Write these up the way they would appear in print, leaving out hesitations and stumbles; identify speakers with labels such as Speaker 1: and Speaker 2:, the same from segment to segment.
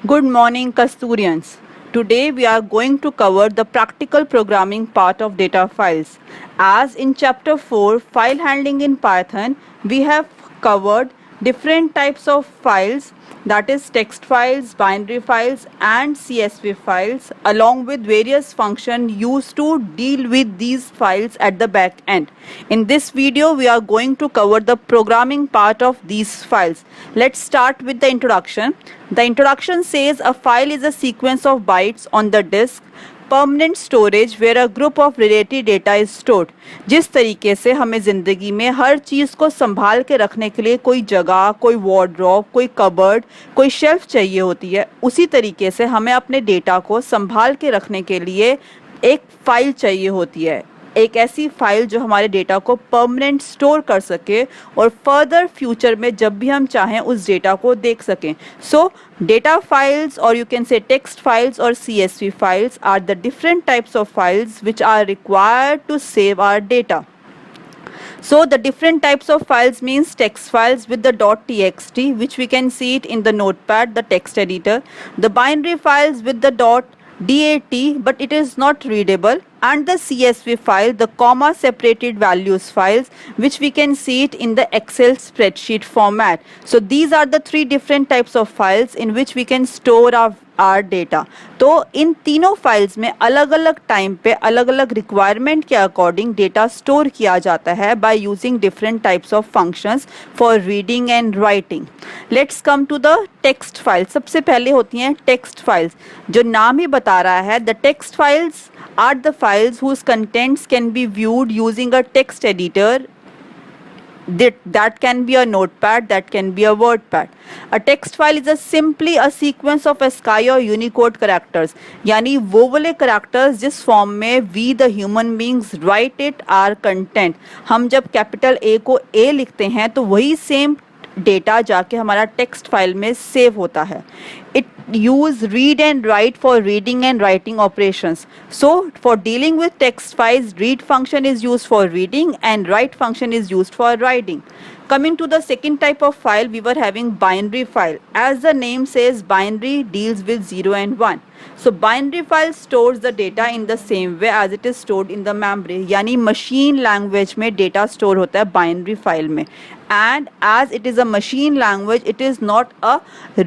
Speaker 1: Good morning, Kasturians. Today we are going to cover the practical programming part of data files. As in chapter 4, file handling in Python, we have covered different types of files, that is text files, binary files and CSV files, along with various functions used to deal with these files at the back end. In this video we are going to cover the programming part of these files. Let's start with the introduction. The introduction says a file is a sequence of bytes on the disk, permanent storage where a group of related data is stored. जिस तरीके से हमें ज़िंदगी में हर चीज़ को संभाल के रखने के लिए कोई जगह, कोई वार्डरोब, कोई कबर्ड, कोई शेल्फ चाहिए होती है, उसी तरीके से हमें अपने डेटा को संभाल के रखने के लिए एक फ़ाइल चाहिए होती है, एक ऐसी फाइल जो हमारे डेटा को परमानेंट स्टोर कर सके और फर्दर फ्यूचर में जब भी हम चाहें उस डेटा को देख सकें। सो डेटा फाइल्स और you can say text files और CSV files are the different types of files which are required to save our data. So the different types of files means text files with the .txt, which we can see it in the notepad, the text editor. The binary files with the .dat, but it is not readable, and the CSV file, the comma separated values files, which we can see it in the Excel spreadsheet format. So these are the three different types of files in which we can store our data. तो इन तीनों files में अलग अलग time पे अलग अलग requirement के according data store किया जाता है by using different types of functions for reading and writing. Let's come to the text file. सबसे पहले होती हैं टेक्स्ट फाइल्स. जो नाम ही बता रहा है, the text files are the files whose contents can be viewed using a text editor. That can be a notepad, that can be a wordpad. A text file is simply a sequence of ASCII or Unicode characters. यानी वो वाले characters जिस form में we the human beings write it our content. हम जब capital A को A लिखते हैं तो वही सेम डेटा जाके हमारा टेक्स्ट फाइल में सेव होता है. It use read and right for reading and writing operations. So for dealing with text files, read function is use for reading and write function is used for writing. Coming to the second type of file, we were having binary file. As the name says, binary deals with 0 and 1. So binary file stores the data in the same way as it is stored in the memory. यानी machine language में data store होता है binary file में. And as it is a machine language, it is not a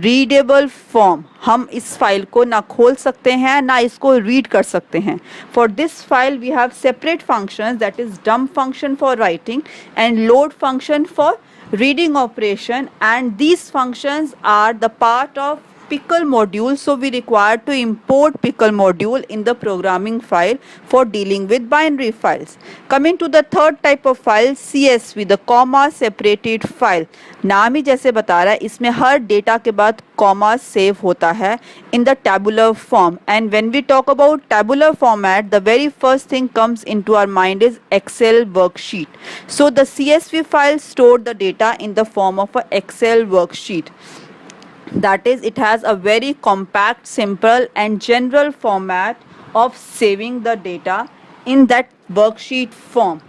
Speaker 1: readable form. हम इस file को ना खोल सकते हैं ना इसको रीड कर सकते हैं. For this file we have separate functions, that is dump function for writing and load function for reading operation, and these functions are the part of pickle module, so we require to import pickle module in the programming file for dealing with binary files. Coming to the third type of file, CSV, the comma separated file. नाम ही जैसे बता रहा है, इसमें हर data के बाद comma save होता है in the tabular form. And when we talk about tabular format, the very first thing comes into our mind is Excel worksheet. So the CSV file stored the data in the form of a Excel worksheet. That is, it has a very compact, simple and general format of saving the data in that worksheet form.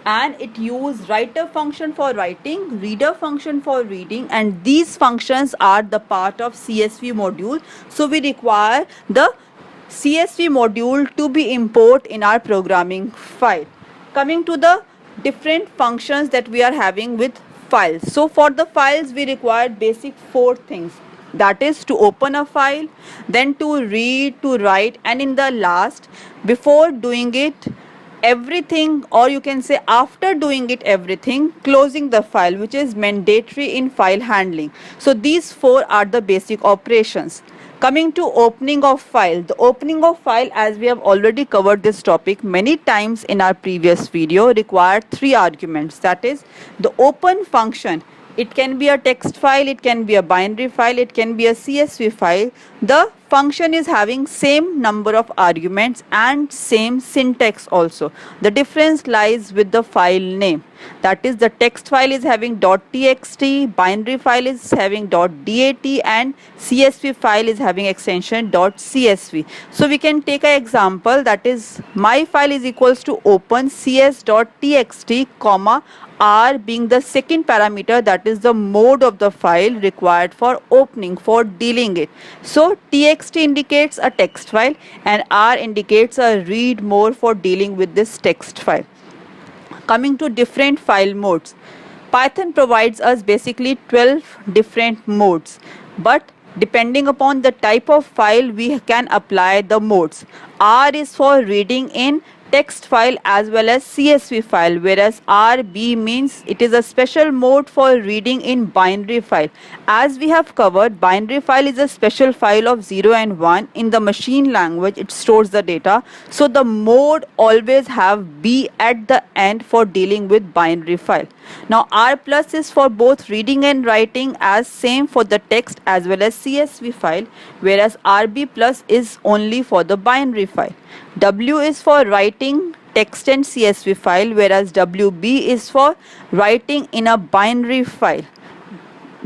Speaker 1: And it uses writer function for writing, reader function for reading, and these functions are the part of CSV module. So we require the CSV module to be imported in our programming file. Coming to the different functions that we are having with files. So for the files we require basic 4 things. That is to open a file, then to read, to write, and in the last, before doing it everything, or you can say after doing it everything, closing the file, which is mandatory in file handling. So these 4 are the basic operations. Coming to opening of file. The opening of file, as we have already covered this topic many times in our previous video, required 3 arguments. That is the open function. It can be a text file, it can be a binary file, it can be a CSV file. The function is having same number of arguments and same syntax also. The difference lies with the file name. That is, the text file is having .txt, binary file is having .dat, and CSV file is having extension .csv. So we can take an example, that is, my file is equals to open cs.txt, comma R being the second parameter, that is the mode of the file required for opening, for dealing it. So txt indicates a text file and R indicates a read more for dealing with this text file. Coming to different file modes, Python provides us basically 12 different modes, but depending upon the type of file we can apply the modes. R is for reading in text file as well as CSV file, whereas RB means it is a special mode for reading in binary file. As we have covered, binary file is a special file of 0 and 1. In the machine language, it stores the data. So the mode always have B at the end for dealing with binary file. Now R plus is for both reading and writing, as same for the text as well as CSV file, whereas RB plus is only for the binary file. W is for writing text and CSV file, whereas WB is for writing in a binary file.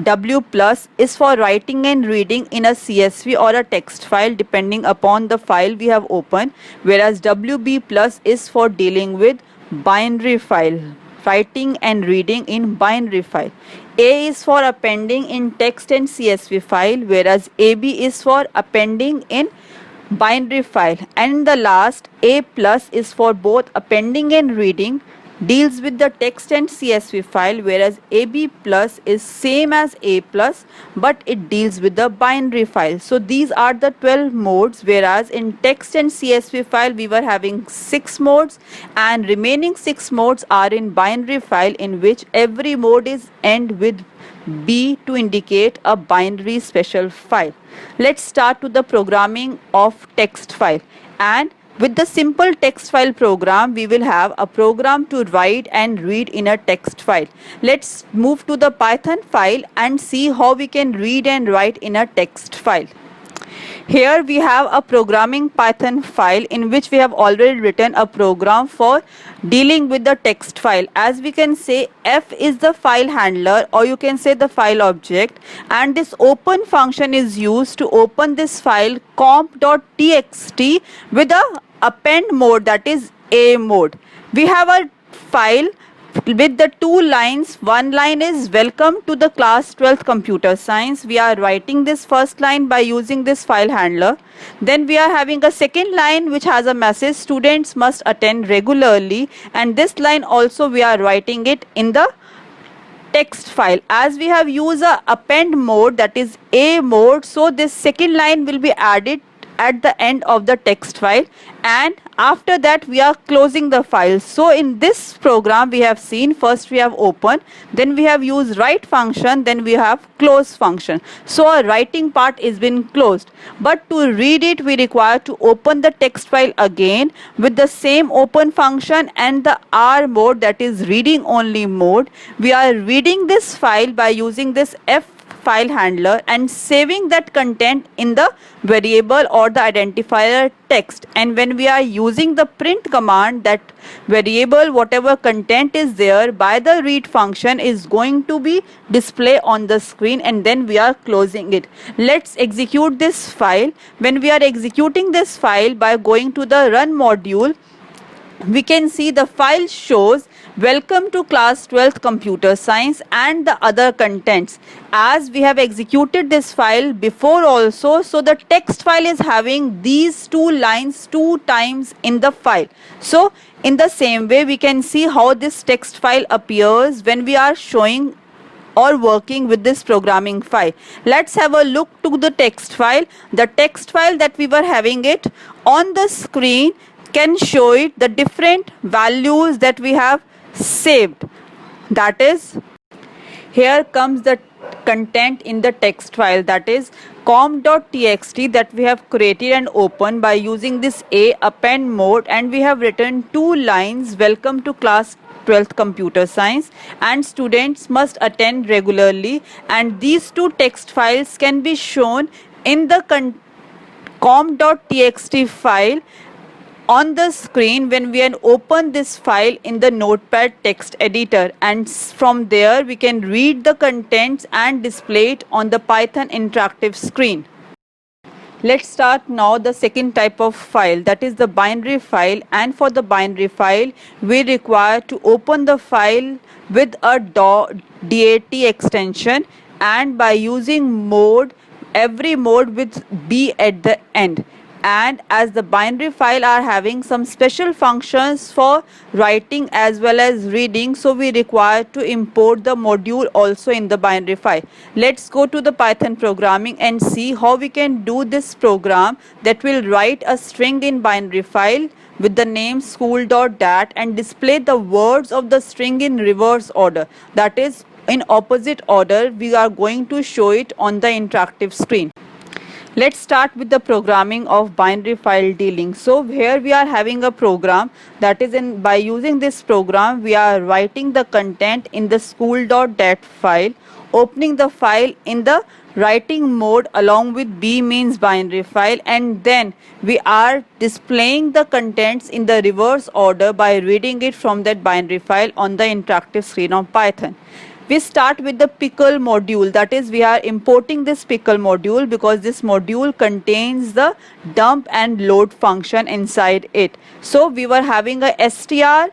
Speaker 1: W plus is for writing and reading in a CSV or a text file depending upon the file we have opened, whereas WB plus is for dealing with binary file, writing and reading in binary file. A is for appending in text and CSV file, whereas AB is for appending in binary file. And the last, A plus, is for both appending and reading, deals with the text and CSV file, whereas AB plus is same as A plus but it deals with the binary file. So these are the 12 modes, whereas in text and CSV file we were having 6 modes and remaining 6 modes are in binary file, in which every mode is end with B to indicate a binary special file. Let's start with the programming of text file. And with the simple text file program, we will have a program to write and read in a text file. Let's move to the Python file and see how we can read and write in a text file. Here we have a programming Python file in which we have already written a program for dealing with the text file. As we can say, F is the file handler, or you can say the file object, and this open function is used to open this file comp.txt with a append mode, that is A mode. We have a file with the 2 lines. One line is welcome to the class 12th computer science. We are writing this first line by using this file handler. Then we are having a second line which has a message, students must attend regularly, and this line also we are writing it in the text file. As we have used a append mode, that is A mode, so this second line will be added at the end of the text file, and after that we are closing the file. So in this program we have seen, first we have open, then we have used write function, then we have close function. So our writing part is been closed, but to read it we require to open the text file again with the same open function and the R mode, that is reading only mode. We are reading this file by using this F file handler and saving that content in the variable or the identifier text, and when we are using the print command, that variable whatever content is there by the read function is going to be displayed on the screen, and then we are closing it. Let's execute this file. When we are executing this file by going to the run module, we can see the file shows welcome to class 12th computer science and the other contents. As we have executed this file before also, so the text file is having these 2 lines 2 times in the file. So in the same way we can see how this text file appears when we are showing or working with this programming file. Let's have a look to the text file. The text file that we were having it on the screen can show it the different values that we have saved. That is, here comes the content in the text file, that is comp.txt, that we have created and opened by using this A append mode, and we have written 2 lines, welcome to class 12th computer science and students must attend regularly, and these 2 text files can be shown in the com.txt file on the screen when we open this file in the Notepad text editor, and from there we can read the contents and display it on the Python interactive screen. Let's start now the second type of file, that is the binary file. And for the binary file we require to open the file with a .dat extension, and by using mode, every mode with B at the end. And as the binary file are having some special functions for writing as well as reading, so we require to import the module also in the binary file. Let's go to the Python programming and see how we can do this program that will write a string in binary file with the name school.dat and display the words of the string in reverse order, that is in opposite order. We are going to show it on the interactive screen. Let's start with the programming of binary file dealing. So here we are having a program, that is by using this program we are writing the content in the school.dat file, opening the file in the writing mode along with B means binary file, and then we are displaying the contents in the reverse order by reading it from that binary file on the interactive screen of Python. We start with the pickle module, that is we are importing this pickle module because this module contains the dump and load function inside it. So we were having a str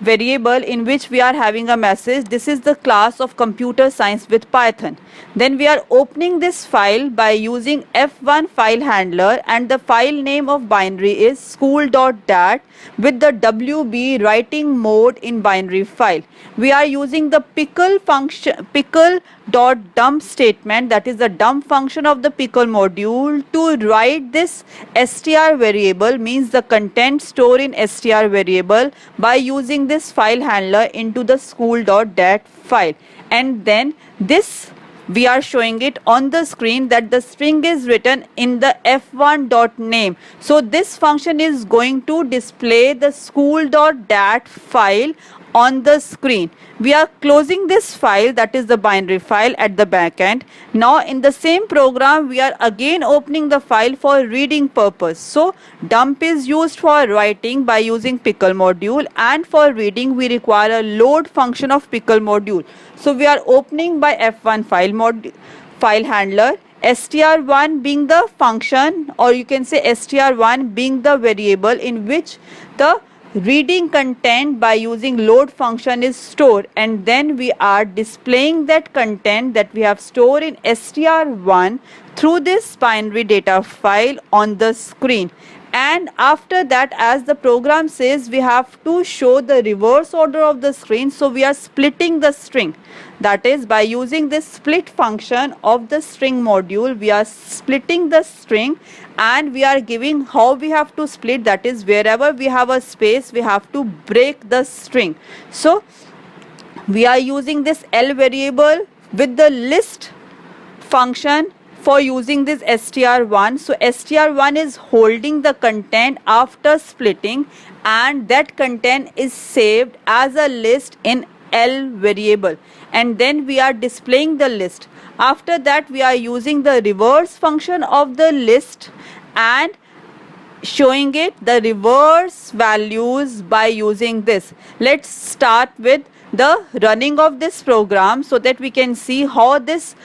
Speaker 1: variable in which we are having a message, this is the class of computer science with Python. Then we are opening this file by using F1 file handler, and the file name of binary is school.dat with the WB writing mode in binary file. We are using the pickle function, pickle.dump statement, that is the dump function of the pickle module, to write this str variable, means the content stored in str variable, by using this file handler into the school.dat file. And then this we are showing it on the screen that the string is written in the f1.name. So this function is going to display the school.dat file on the screen. We are closing this file, that is the binary file, at the back end. Now in the same program we are again opening the file for reading purpose. So dump is used for writing by using pickle module, and for reading we require a load function of pickle module. So we are opening by F1 file handler, str1 being the function, or you can say str1 being the variable in which the reading content by using load function is stored, and then we are displaying that content that we have stored in str1 through this binary data file on the screen. And after that, as the program says, we have to show the reverse order of the screen, so we are splitting the string. That is, by using this split function of the string module, we are splitting the string, and we are giving how we have to split, that is wherever we have a space we have to break the string. So we are using this L variable with the list function for using this str1. So str1 is holding the content after splitting, and that content is saved as a list in L variable, and then we are displaying the list. After that we are using the reverse function of the list and showing it the reverse values by using this. Let's start with the running of this program so that we can see how this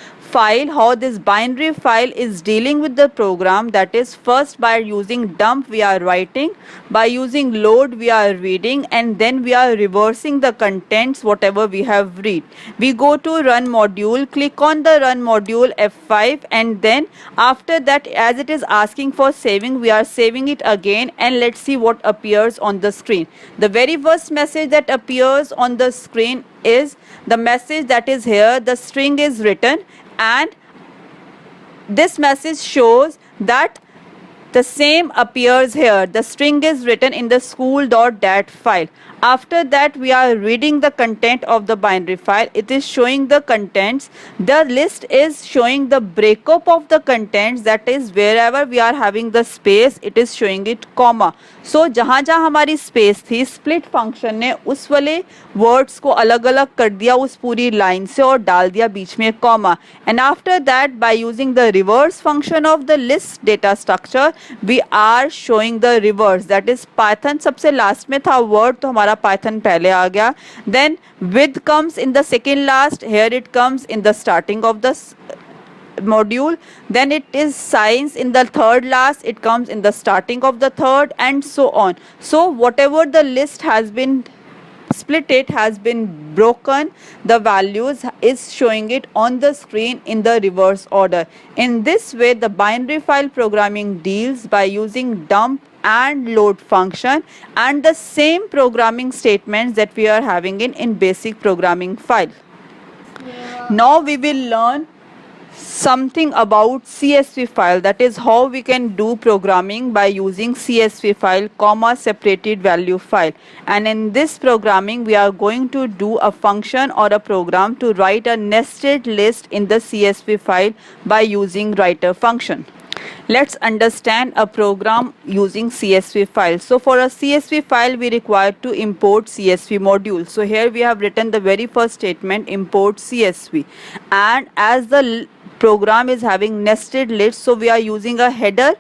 Speaker 1: binary file is dealing with the program. That is, first by using dump we are writing, by using load we are reading, and then we are reversing the contents whatever we have read. We go to run module, click on the run module F5, and then after that, as it is asking for saving, we are saving it again, and let's see what appears on the screen. The very first message that appears on the screen is the message that is here, the string is written, and this message shows that the same appears here, the string is written in the school.dat file. After that, we are reading the content of the binary file. It is showing the contents. The list is showing the breakup of the contents, that is wherever we are having the space, it is showing it comma. So जहाँ जहाँ हमारी space थी, split function ने उस वाले words को अलग अलग कर दिया उस पूरी line से और डाल दिया बीच में comma. And after that, by using the reverse function of the list data structure, we are showing the reverse, that is Python सबसे last में था word, तो हमारा Python पहले आ गया. Then with comes in the second last, here it comes in the starting of the module. Then it is science in the third last, it comes in the starting of the third, and so on. So whatever the list has been split, it has been broken, the values is showing it on the screen in the reverse order. In this way, the binary file programming deals by using dump and load function and the same programming statements that we are having in basic programming file. Now we will learn something about CSV file, that is how we can do programming by using CSV file, comma separated value file. And in this programming, we are going to do a function or a program to write a nested list in the CSV file by using writer function. Let's understand a program using CSV file. So for a CSV file, we require to import CSV module. So here we have written the very first statement, import CSV. And as the program is having nested list, so we are using a header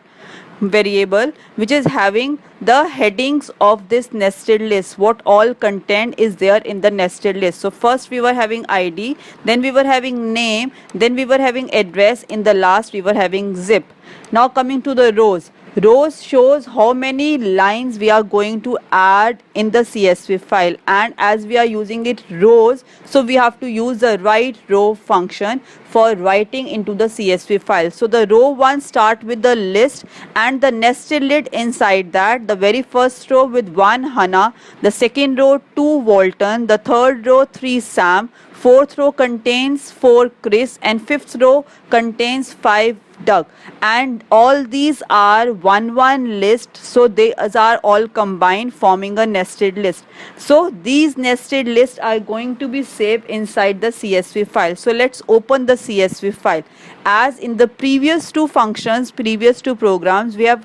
Speaker 1: variable which is having the headings of this nested list, what all content is there in the nested list. So first we were having ID, then we were having name, then we were having address, in the last we were having zip. Now coming to the rows. Rows shows how many lines we are going to add in the CSV file, and as we are using it rows, so we have to use the write row function for writing into the CSV file. So the row 1 start with the list and the nested list inside that. The very first row with 1 Hannah, the second row 2 Walton, the third row 3 Sam, fourth row contains 4 Chris, and fifth row contains 5 Doug, and all these are 1 list, so they are all combined forming a nested list. So these nested lists are going to be saved inside the CSV file. So let's open the CSV file. As in the previous two functions, previous two programs, we have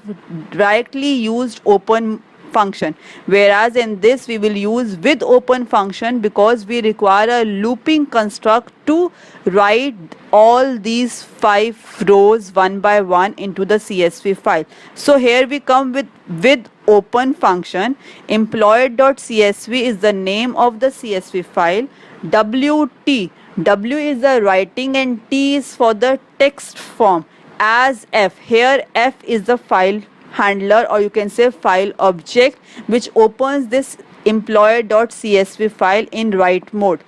Speaker 1: directly used open function, whereas in this we will use with open function because we require a looping construct to write all these 5 rows one by one into the CSV file. So here we come with open function. Employee.csv is the name of the CSV file. WT, W is the writing and T is for the text form. As F, here F is the file handler, or you can say file object, which opens this employer.csv file in write mode.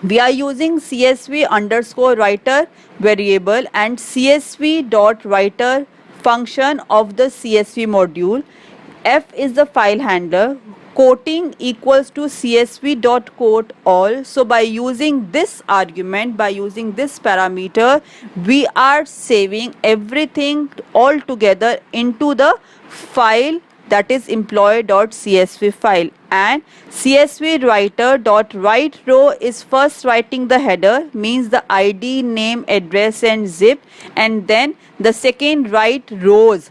Speaker 1: We are using CSV underscore writer variable and CSV.writer function of the CSV module. F is the file handler. Quoting equals to csv.quote all. So by using this argument, by using this parameter, we are saving everything all together into the file, that is employee.csv file. And CSV writer.write row is first writing the header, means the ID, name, address and zip, and then the second write rows.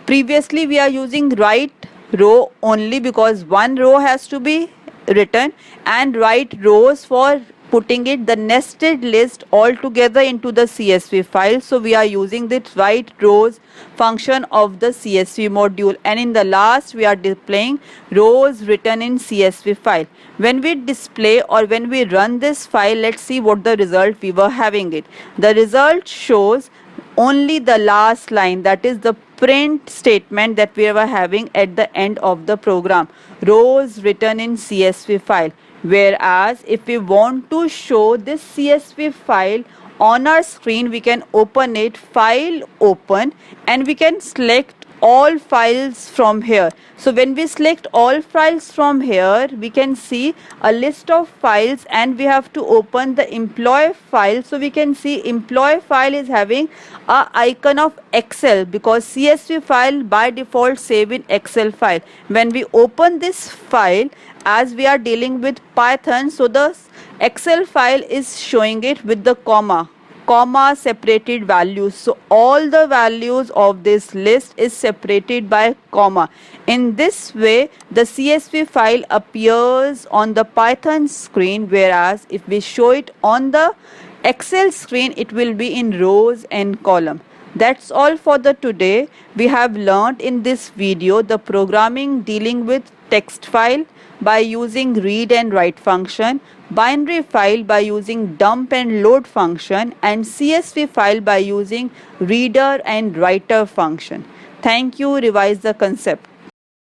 Speaker 1: Previously we are using write row only because one row has to be written, and write rows for putting it the nested list all together into the CSV file. So we are using the write rows function of the CSV module, and in the last we are displaying rows written in CSV file. When we display or when we run this file, let's see what the result we were having it. The result shows only the last line, that is the print statement that we were having at the end of the program, rows written in CSV file. Whereas if we want to show this CSV file on our screen, we can open it, file open, and we can select all files from here. So when we select all files from here, we can see a list of files, and we have to open the employee file. So we can see employee file is having a icon of Excel, because CSV file by default save in Excel file. When we open this file, as we are dealing with Python, so the Excel file is showing it with the comma separated values. So all the values of this list is separated by comma. In this way, the CSV file appears on the Python screen, whereas if we show it on the Excel screen, it will be in rows and column. That's all for the today. We have learned in this video the programming dealing with text file by using read and write function, binary file by using dump and load function, and CSV file by using reader and writer function. Thank you. Revise the concept.